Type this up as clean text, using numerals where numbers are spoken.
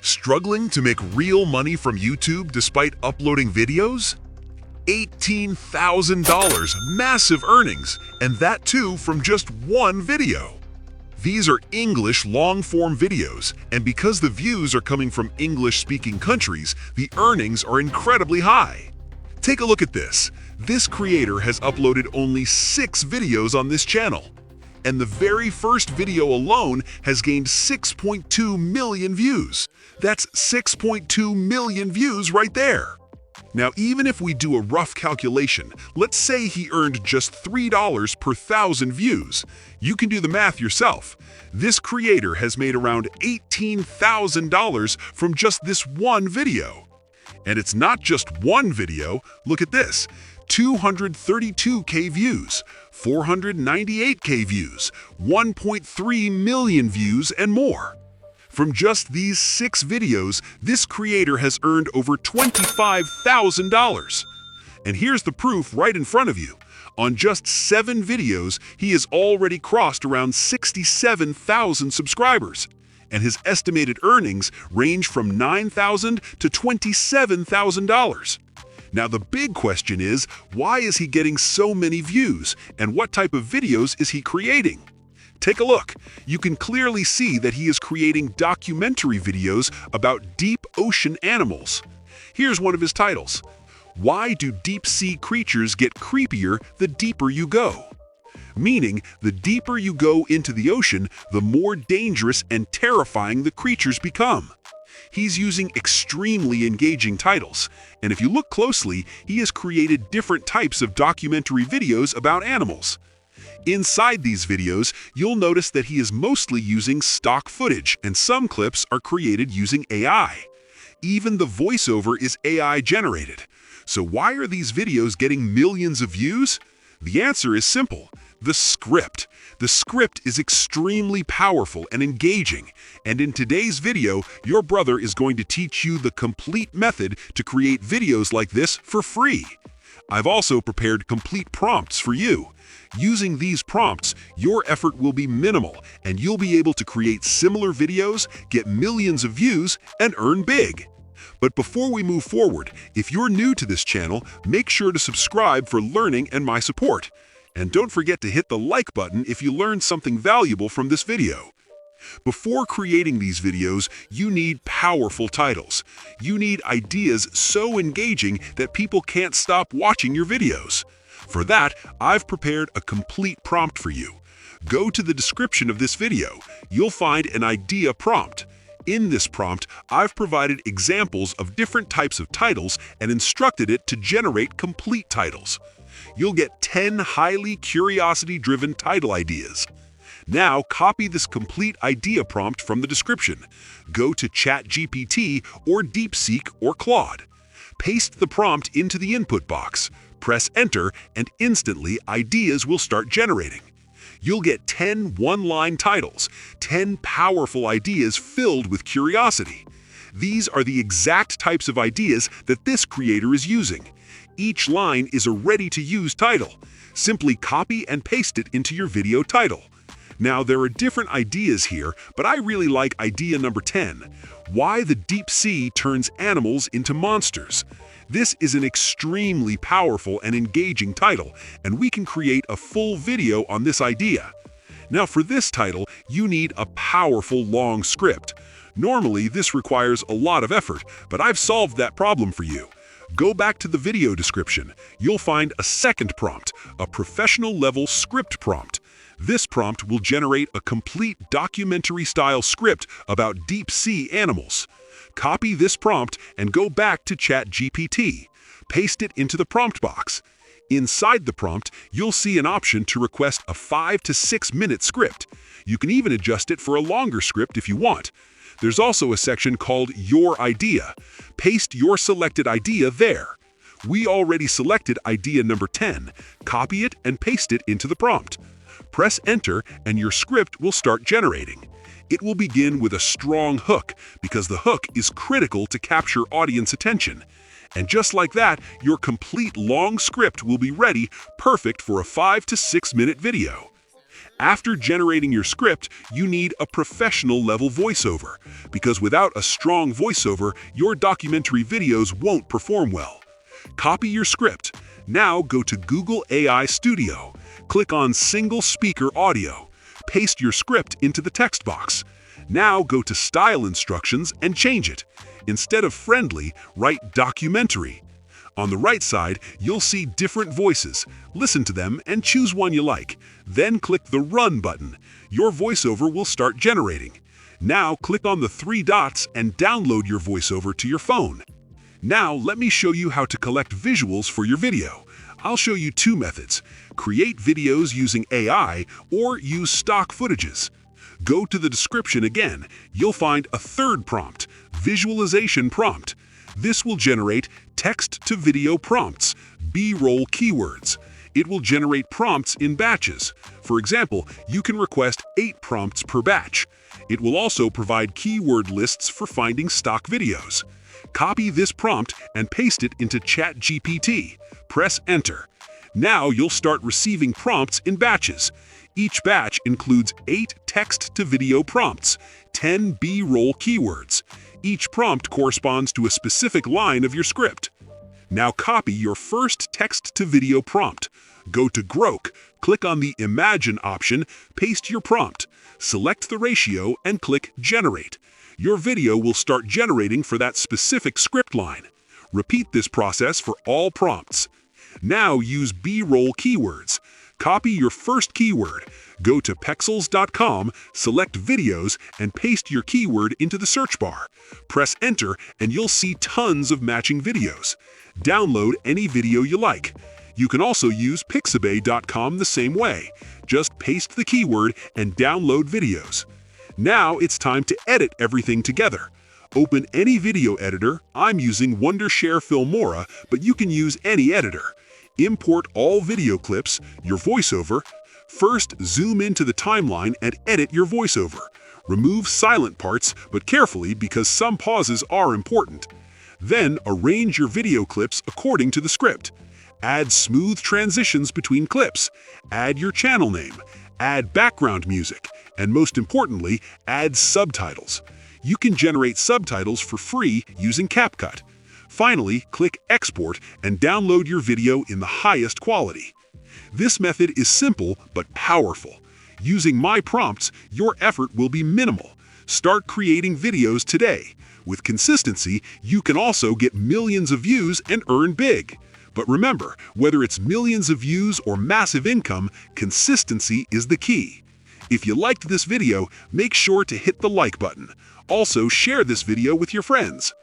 Struggling to make real money from YouTube despite uploading videos? $18,000, massive earnings, and that too from just one video. These are English long-form videos, and because the views are coming from English-speaking countries, the earnings are incredibly high. Take a look at this. This creator has uploaded only 6 videos on this channel, and the very first video alone has gained 6.2 million views. That's 6.2 million views right there. Now, even if we do a rough calculation, let's say he earned just $3 per 1,000 views. You can do the math yourself. This creator has made around $18,000 from just this one video. And it's not just one video. Look at this. 232K views, 498K views, 1.3 million views, and more. From just these 6 videos, this creator has earned over $25,000. And here's the proof right in front of you. On just 7 videos, he has already crossed around 67,000 subscribers. And his estimated earnings range from $9,000 to $27,000. Now, the big question is, why is he getting so many views, and what type of videos is he creating? Take a look. You can clearly see that he is creating documentary videos about deep ocean animals. Here's one of his titles. Why do deep-sea creatures get creepier the deeper you go? Meaning, the deeper you go into the ocean, the more dangerous and terrifying the creatures become. He's using extremely engaging titles, and if you look closely, he has created different types of documentary videos about animals. Inside these videos, you'll notice that he is mostly using stock footage, and some clips are created using AI. Even the voiceover is AI-generated. So why are these videos getting millions of views? The answer is simple. The script. The script is extremely powerful and engaging, and in today's video, your brother is going to teach you the complete method to create videos like this for free. I've also prepared complete prompts for you. Using these prompts, your effort will be minimal, and you'll be able to create similar videos, get millions of views, and earn big. But before we move forward, if you're new to this channel, make sure to subscribe for learning and my support. And don't forget to hit the like button if you learned something valuable from this video. Before creating these videos, you need powerful titles. You need ideas so engaging that people can't stop watching your videos. For that, I've prepared a complete prompt for you. Go to the description of this video. You'll find an idea prompt. In this prompt, I've provided examples of different types of titles and instructed it to generate complete titles. You'll get 10 highly curiosity-driven title ideas. Now, copy this complete idea prompt from the description. Go to ChatGPT or DeepSeek or Claude. Paste the prompt into the input box. Press Enter, and instantly ideas will start generating. You'll get 10 one-line titles, 10 powerful ideas filled with curiosity. These are the exact types of ideas that this creator is using. Each line is a ready-to-use title. Simply copy and paste it into your video title. Now, there are different ideas here, but I really like idea number 10, why the deep sea turns animals into monsters. This is an extremely powerful and engaging title, and we can create a full video on this idea. Now, for this title, you need a powerful long script. Normally, this requires a lot of effort, but I've solved that problem for you. Go back to the video description. You'll find a second prompt, a professional-level script prompt. This prompt will generate a complete documentary-style script about deep-sea animals. Copy this prompt and go back to ChatGPT. Paste it into the prompt box. Inside the prompt, you'll see an option to request a 5 to 6 minute script. You can even adjust it for a longer script if you want. There's also a section called Your Idea. Paste your selected idea there. We already selected idea number 10. Copy it and paste it into the prompt. Press Enter and your script will start generating. It will begin with a strong hook because the hook is critical to capture audience attention. And just like that, your complete long script will be ready, perfect for a 5 to 6 minute video. After generating your script, you need a professional-level voiceover, because without a strong voiceover, your documentary videos won't perform well. Copy your script. Now go to Google AI Studio. Click on Single Speaker Audio. Paste your script into the text box. Now go to Style Instructions and change it. Instead of friendly, write documentary. On the right side, you'll see different voices. Listen to them and choose one you like. Then click the Run button. Your voiceover will start generating. Now click on the 3 dots and download your voiceover to your phone. Now let me show you how to collect visuals for your video. I'll show you 2 methods: create videos using AI or use stock footages. Go to the description again. You'll find a 3rd prompt, visualization prompt. This will generate text-to-video prompts, B-roll keywords. It will generate prompts in batches. For example, you can request 8 prompts per batch. It will also provide keyword lists for finding stock videos. Copy this prompt and paste it into ChatGPT. Press Enter. Now you'll start receiving prompts in batches. Each batch includes 8 text-to-video prompts, 10 B-roll keywords. Each prompt corresponds to a specific line of your script. Now copy your first text-to-video prompt. Go to Grok, click on the Imagine option, paste your prompt, select the ratio, and click Generate. Your video will start generating for that specific script line. Repeat this process for all prompts. Now use B-roll keywords. Copy your first keyword. Go to Pexels.com, select Videos, and paste your keyword into the search bar. Press Enter, and you'll see tons of matching videos. Download any video you like. You can also use Pixabay.com the same way. Just paste the keyword and download videos. Now it's time to edit everything together. Open any video editor. I'm using Wondershare Filmora, but you can use any editor. Import all video clips, your voiceover. First, zoom into the timeline and edit your voiceover. Remove silent parts, but carefully because some pauses are important. Then, arrange your video clips according to the script. Add smooth transitions between clips. Add your channel name. Add background music. And most importantly, add subtitles. You can generate subtitles for free using CapCut. Finally, click Export and download your video in the highest quality. This method is simple but powerful. Using my prompts, your effort will be minimal. Start creating videos today. With consistency, you can also get millions of views and earn big. But remember, whether it's millions of views or massive income, consistency is the key. If you liked this video, make sure to hit the like button. Also, share this video with your friends.